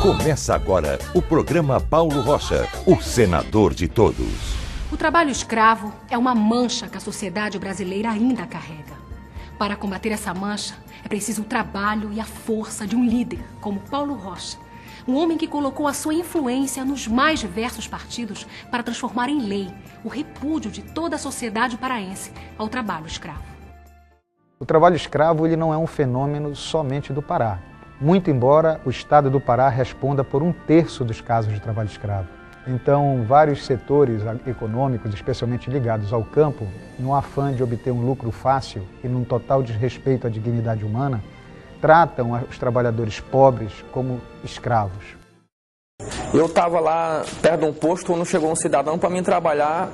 Começa agora o programa Paulo Rocha, o senador de todos. O trabalho escravo é uma mancha que a sociedade brasileira ainda carrega. Para combater essa mancha, é preciso o trabalho e a força de um líder, como Paulo Rocha. Um homem que colocou a sua influência nos mais diversos partidos para transformar em lei o repúdio de toda a sociedade paraense ao trabalho escravo. O trabalho escravo ele não é um fenômeno somente do Pará. Muito embora o estado do Pará responda por 1/3 dos casos de trabalho escravo. Então, vários setores econômicos, especialmente ligados ao campo, no afã de obter um lucro fácil e num total desrespeito à dignidade humana, tratam os trabalhadores pobres como escravos. Eu estava lá perto de um posto quando chegou um cidadão para mim trabalhar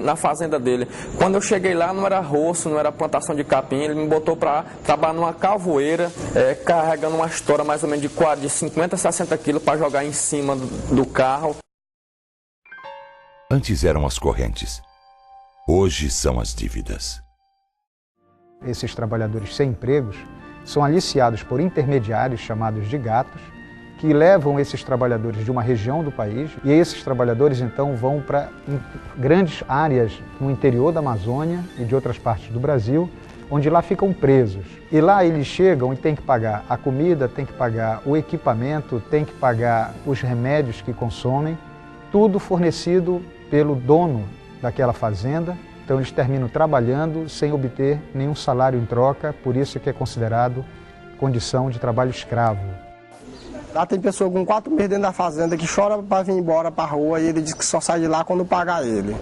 na fazenda dele. Quando eu cheguei lá não era roço, não era plantação de capim, ele me botou para trabalhar numa calvoeira, carregando uma história mais ou menos de 50, 60 quilos para jogar em cima do carro. Antes eram as correntes, hoje são as dívidas. Esses trabalhadores sem empregos são aliciados por intermediários chamados de gatos, que levam esses trabalhadores de uma região do país e esses trabalhadores então vão para grandes áreas no interior da Amazônia e de outras partes do Brasil, onde lá ficam presos. E lá eles chegam e têm que pagar a comida, têm que pagar o equipamento, têm que pagar os remédios que consomem, tudo fornecido pelo dono daquela fazenda. Então eles terminam trabalhando sem obter nenhum salário em troca, por isso que é considerado condição de trabalho escravo. Lá tem pessoa com 4 meses dentro da fazenda que chora para vir embora para a rua e ele diz que só sai de lá quando pagar ele.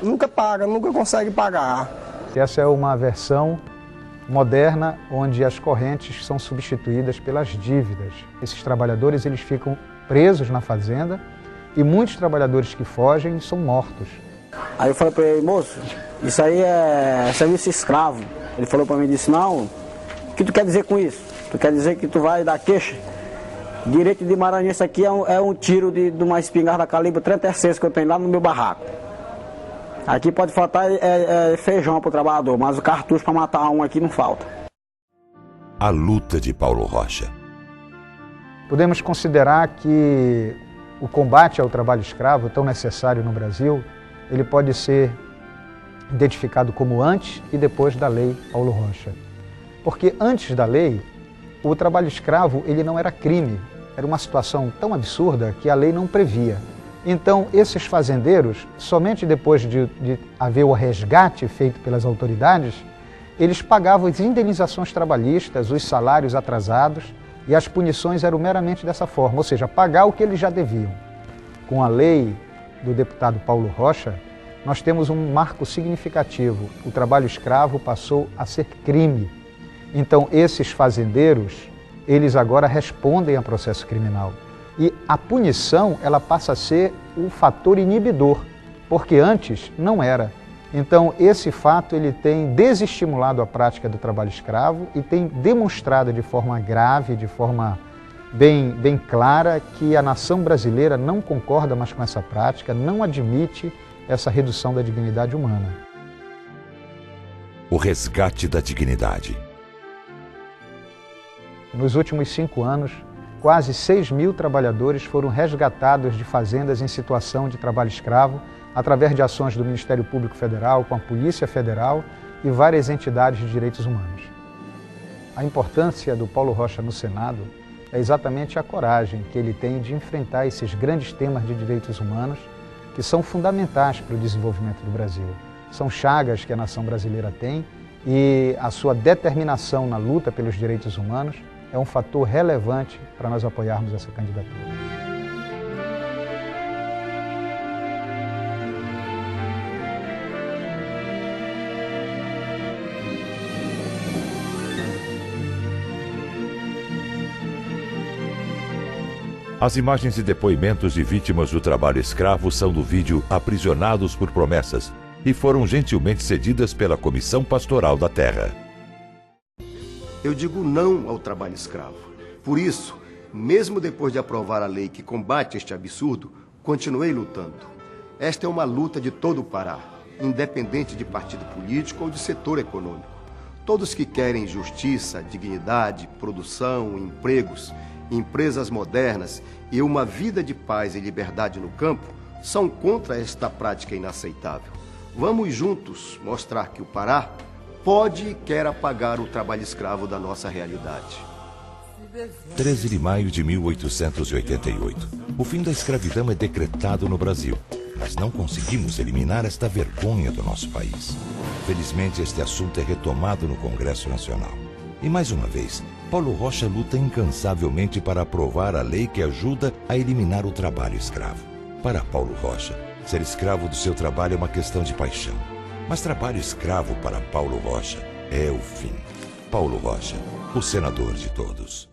Nunca paga, nunca consegue pagar. Essa é uma versão moderna onde as correntes são substituídas pelas dívidas. Esses trabalhadores eles ficam presos na fazenda e muitos trabalhadores que fogem são mortos. Aí eu falei para ele, moço, isso aí é serviço escravo. Ele falou para mim, disse, não, o que tu quer dizer com isso? Tu quer dizer que tu vai dar queixa? Direito de Maranhão, isso aqui é um tiro de uma espingarda calibre 36 que eu tenho lá no meu barraco. Aqui pode faltar feijão para o trabalhador, mas o cartucho para matar um aqui não falta. A luta de Paulo Rocha. Podemos considerar que o combate ao trabalho escravo, tão necessário no Brasil, ele pode ser identificado como antes e depois da lei Paulo Rocha. Porque antes da lei, o trabalho escravo ele não era crime, era uma situação tão absurda que a lei não previa. Então, esses fazendeiros, somente depois de haver o resgate feito pelas autoridades, eles pagavam as indenizações trabalhistas, os salários atrasados, e as punições eram meramente dessa forma, ou seja, pagar o que eles já deviam. Com a lei do deputado Paulo Rocha, nós temos um marco significativo. O trabalho escravo passou a ser crime. Então, esses fazendeiros, eles agora respondem a processo criminal. E a punição, ela passa a ser um fator inibidor, porque antes não era. Então, esse fato, ele tem desestimulado a prática do trabalho escravo e tem demonstrado de forma grave, de forma bem clara, que a nação brasileira não concorda mais com essa prática, não admite essa redução da dignidade humana. O resgate da dignidade. Nos últimos 5 anos, quase 6.000 trabalhadores foram resgatados de fazendas em situação de trabalho escravo através de ações do Ministério Público Federal, com a Polícia Federal e várias entidades de direitos humanos. A importância do Paulo Rocha no Senado é exatamente a coragem que ele tem de enfrentar esses grandes temas de direitos humanos que são fundamentais para o desenvolvimento do Brasil. São chagas que a nação brasileira tem e a sua determinação na luta pelos direitos humanos é um fator relevante para nós apoiarmos essa candidatura. As imagens e depoimentos de vítimas do trabalho escravo são do vídeo Aprisionados por Promessas e foram gentilmente cedidas pela Comissão Pastoral da Terra. Eu digo não ao trabalho escravo. Por isso, mesmo depois de aprovar a lei que combate este absurdo, continuei lutando. Esta é uma luta de todo o Pará, independente de partido político ou de setor econômico. Todos que querem justiça, dignidade, produção, empregos, empresas modernas e uma vida de paz e liberdade no campo são contra esta prática inaceitável. Vamos juntos mostrar que o Pará pode e quer apagar o trabalho escravo da nossa realidade. 13 de maio de 1888. O fim da escravidão é decretado no Brasil, mas não conseguimos eliminar esta vergonha do nosso país. Felizmente, este assunto é retomado no Congresso Nacional. E mais uma vez, Paulo Rocha luta incansavelmente para aprovar a lei que ajuda a eliminar o trabalho escravo. Para Paulo Rocha, ser escravo do seu trabalho é uma questão de paixão. Mas trabalho escravo para Paulo Rocha é o fim. Paulo Rocha, o senador de todos.